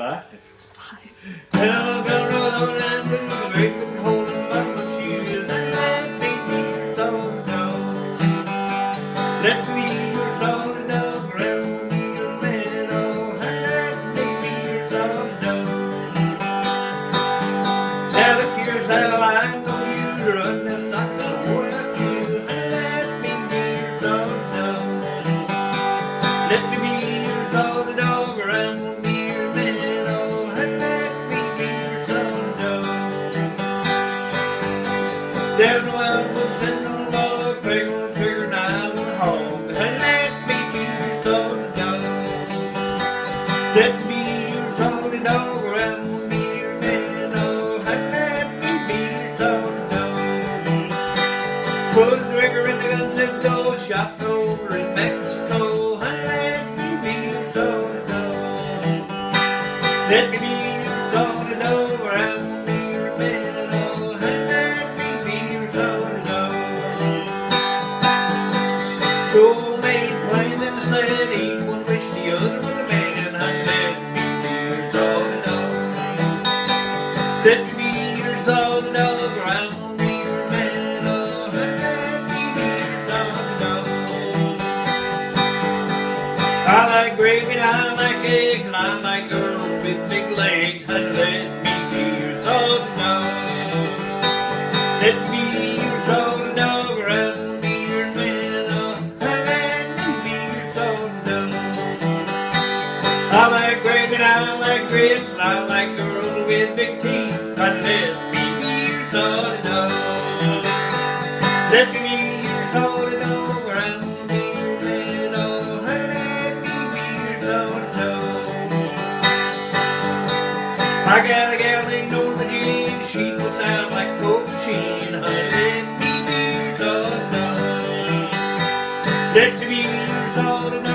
Five. Well, I'm gonna run on and do the great big hole in my shoes, and let me be your solid dog. Let me be your solid dog, around me your man, oh, and let me be your solid dog. Now look here's how I know you to run and not gonna worry about you, and let me be your solid dog. Let me be your solid dog, around me your man, oh, and let me be your solid dog. Down the wild woods, sitting on a log, trigger, trigger, knife with a hog, and let me be your solid dog. Let me be your solid dog, around me your man, oh, and let me be your solid dog. Put the trigger in the gun, said go, shot over in Mexico, and let me be your solid dog. Let me be your solid dog, around me your man, oh, and let me be your solid dog. The old maid playing in the sand, each one wished the other was a man, and let me be your solid dog. Let me be your solid dog, around me your man, oh, and let me be your solid dog. I like gravy, and I like eggs, and I like girls with big legs, and let me be your solid dog. Let me be your solid dog, around me your man, oh, and let me be your solid dog. I like gravy, and I like grits, and I like girls with big teeth, and let me be your solid dog. Let me be your solid dog, around me your man, oh, and let me be your solid dog. I got a gal named Norma Jean, she puts out like coke machine, honey, let me be your solid dog. Let me be your solid dog.